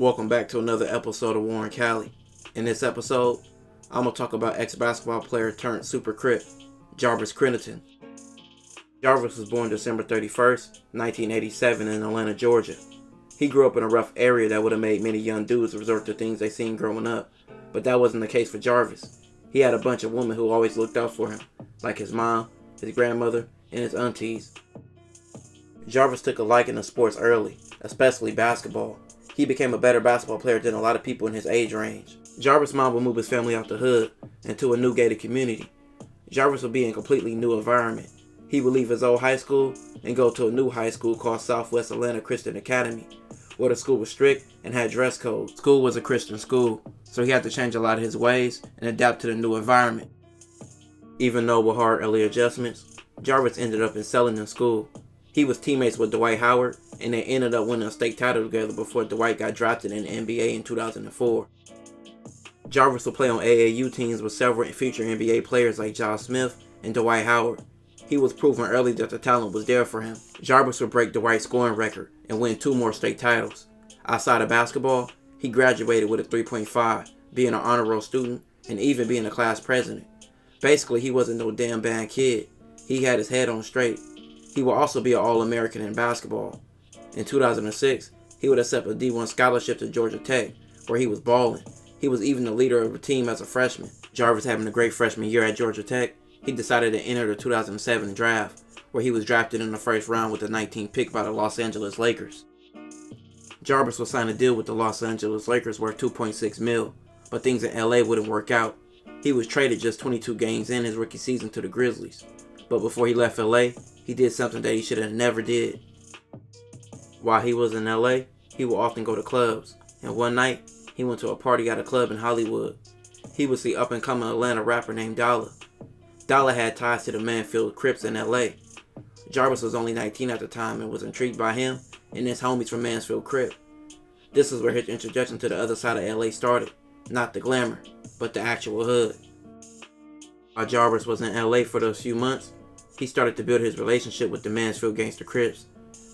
Welcome back to another episode of War in Cali. In this episode, I'm going to talk about ex-basketball player turned super Crip, Jarvis Crittenton. Jarvis was born December 31st, 1987 in Atlanta, Georgia. He grew up in a rough area that would have made many young dudes resort to things they seen growing up, but that wasn't the case for Jarvis. He had a bunch of women who always looked out for him, like his mom, his grandmother, and his aunties. Jarvis took a liking to sports early, especially basketball. He became a better basketball player than a lot of people in his age range. Jarvis' mom would move his family out the hood into a new gated community. Jarvis would be in a completely new environment. He would leave his old high school and go to a new high school called Southwest Atlanta Christian Academy, where the school was strict and had dress codes. School was a Christian school, so he had to change a lot of his ways and adapt to the new environment. Even though with hard early adjustments, Jarvis ended up excelling in school. He was teammates with Dwight Howard, and they ended up winning a state title together before Dwight got drafted in the NBA in 2004. Jarvis would play on AAU teams with several future NBA players like Josh Smith and Dwight Howard. He was proven early that the talent was there for him. Jarvis would break Dwight's scoring record and win 2 more state titles. Outside of basketball, he graduated with a 3.5, being an honor roll student, and even being a class president. Basically, he wasn't no damn bad kid. He had his head on straight. He will also be an All-American in basketball. In 2006, he would accept a D1 scholarship to Georgia Tech, where he was balling. He was even the leader of the team as a freshman. Jarvis having a great freshman year at Georgia Tech, he decided to enter the 2007 draft, where he was drafted in the first round with the 19th pick by the Los Angeles Lakers. Jarvis would sign a deal with the Los Angeles Lakers worth $2.6 million, but things in LA wouldn't work out. He was traded just 22 games in his rookie season to the Grizzlies, but before he left LA, he did something that he should have never did. While he was in LA, he would often go to clubs, and one night, he went to a party at a club in Hollywood. He would see up-and-coming Atlanta rapper named Dollar. Dollar had ties to the Mansfield Crips in LA. Jarvis was only 19 at the time and was intrigued by him and his homies from Mansfield Crip. This is where his introduction to the other side of LA started. Not the glamour, but the actual hood. While Jarvis was in LA for those few months, he started to build his relationship with the Mansfield Gangster Crips.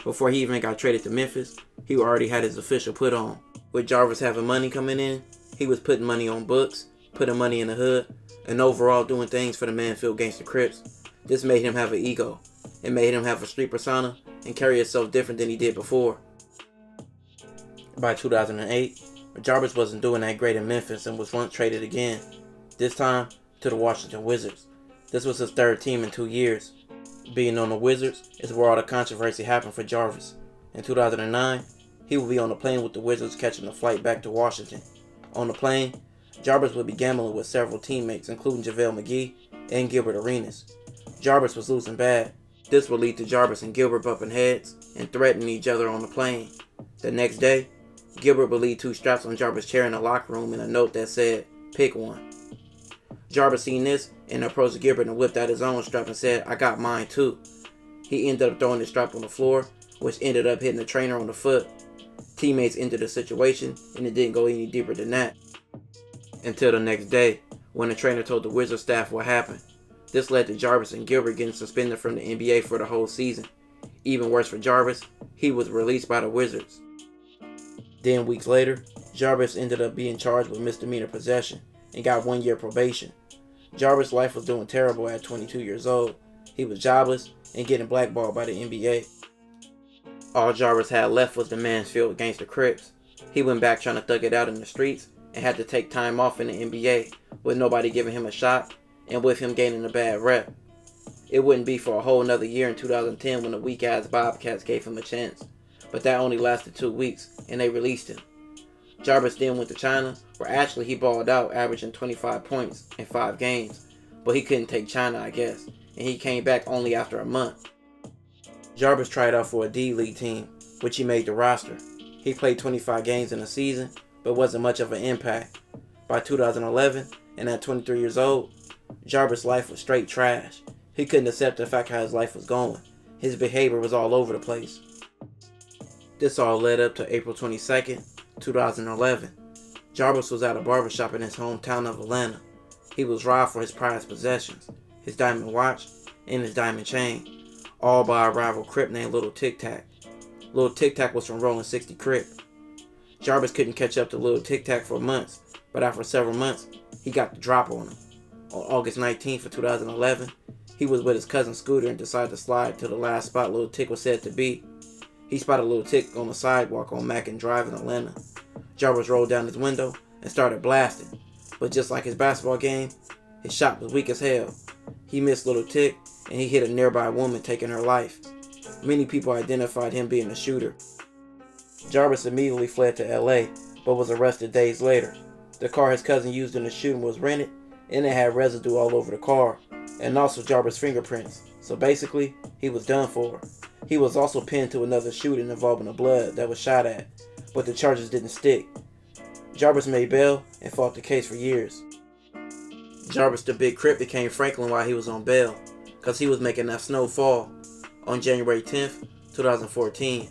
Before he even got traded to Memphis, he already had his official put on. With Jarvis having money coming in, he was putting money on books, putting money in the hood, and overall doing things for the Mansfield Gangster Crips. This made him have an ego. It made him have a street persona and carry himself different than he did before. By 2008, Jarvis wasn't doing that great in Memphis and was once traded again, this time to the Washington Wizards. This was his 3rd team in 2 years. Being on the Wizards is where all the controversy happened for Jarvis. In 2009, he would be on the plane with the Wizards catching a flight back to Washington. On the plane, Jarvis would be gambling with several teammates, including JaVale McGee and Gilbert Arenas. Jarvis was losing bad. This would lead to Jarvis and Gilbert bumping heads and threatening each other on the plane. The next day, Gilbert would leave 2 straps on Jarvis' chair in the locker room and a note that said, "Pick one." Jarvis seen this and approached Gilbert and whipped out his own strap and said, "I got mine too." He ended up throwing the strap on the floor, which ended up hitting the trainer on the foot. Teammates entered the situation and it didn't go any deeper than that. Until the next day, when the trainer told the Wizards staff what happened. This led to Jarvis and Gilbert getting suspended from the NBA for the whole season. Even worse for Jarvis, he was released by the Wizards. Then weeks later, Jarvis ended up being charged with misdemeanor possession and got 1 year probation. Jarvis' life was doing terrible at 22 years old. He was jobless and getting blackballed by the NBA. All Jarvis had left was the Mansfield Gangster Crips. He went back trying to thug it out in the streets and had to take time off in the NBA with nobody giving him a shot and with him gaining a bad rep. It wouldn't be for a whole nother year in 2010 when the weak-ass Bobcats gave him a chance, but that only lasted 2 weeks and they released him. Jarvis then went to China, where actually he balled out, averaging 25 points in 5 games, but he couldn't take China, I guess, and he came back only after a month. Jarvis tried out for a D-League team, which he made the roster. He played 25 games in a season, but wasn't much of an impact. By 2011, and at 23 years old, Jarvis' life was straight trash. He couldn't accept the fact how his life was going. His behavior was all over the place. This all led up to April 22nd, 2011. Jarvis was at a barbershop in his hometown of Atlanta. He was robbed for his prized possessions, his diamond watch, and his diamond chain, all by a rival Crip named Little Tic Tac. Little Tic Tac was from Rolling 60 Crip. Jarvis couldn't catch up to Lil Tic Tac for months, but after several months, he got the drop on him. On August 19th of 2011, he was with his cousin Scooter and decided to slide to the last spot Lil Tic was said to be. He spotted Lil Tic on the sidewalk on Mackin Drive in Atlanta. Jarvis rolled down his window and started blasting, but just like his basketball game, his shot was weak as hell. He missed Lil Tic and he hit a nearby woman, taking her life. Many people identified him being the shooter. Jarvis immediately fled to LA, but was arrested days later. The car his cousin used in the shooting was rented, and it had residue all over the car, and also Jarvis' fingerprints. So basically, he was done for. He was also pinned to another shooting involving the blood that was shot at, but the charges didn't stick. Jarvis made bail and fought the case for years. Jarvis the Big Crip became Franklin while he was on bail, cause he was making that snow fall. On January 10th, 2014,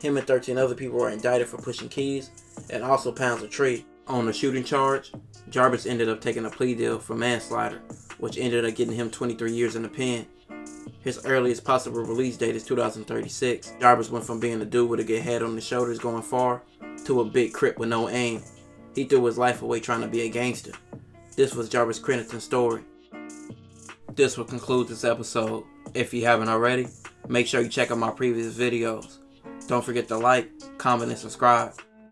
him and 13 other people were indicted for pushing keys and also pounds a tree. On the shooting charge, Jarvis ended up taking a plea deal for manslaughter, which ended up getting him 23 years in the pen. His earliest possible release date is 2036. Jarvis went from being a dude with a good head on his shoulders going far to a big Crip with no aim. He threw his life away trying to be a gangster. This was Jarvis Crittenton's story. This will conclude this episode. If you haven't already, make sure you check out my previous videos. Don't forget to like, comment, and subscribe.